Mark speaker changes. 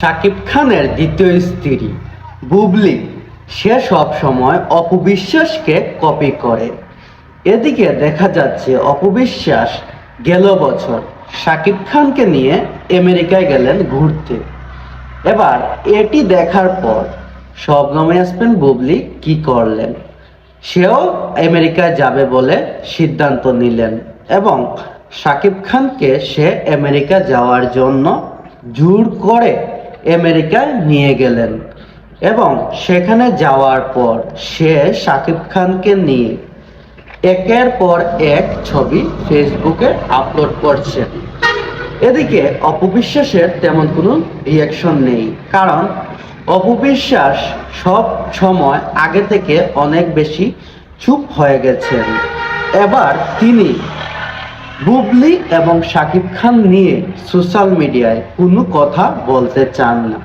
Speaker 1: শাকিব খানের দ্বিতীয় স্ত্রী বুবলি সে সব সময় অপু বিশ্বাসকে কপি করে। এদিকে দেখা যাচ্ছে অপু বিশ্বাস গেল বছর শাকিব খানকে নিয়ে আমেরিকায় গেলেন ঘুরতে। এবার এটি দেখার পর শবনম ইয়াসমিন বুবলি কি করলেন, সেও আমেরিকায় যাবে বলে সিদ্ধান্ত নিলেন এবং শাকিব খানকে সে আমেরিকা যাওয়ার জন্য জোর করে আমেরিকায় নিয়ে গেলেন এবং সেখানে যাওয়ার পর সে শাকিব খানকে নিয়ে একের পর এক ছবি ফেসবুকে আপলোড করছেন। এদিকে অপু বিশ্বাসের তেমন কোনো রিয়াকশন নেই, কারণ অপু বিশ্বাস সব সময় আগে থেকে অনেক বেশি চুপ হয়ে গেছেন। এবার তিনি বুবলি এবং শাকিব খান নিয়ে সোশ্যাল মিডিয়ায় কোনো কথা বলতে চান না।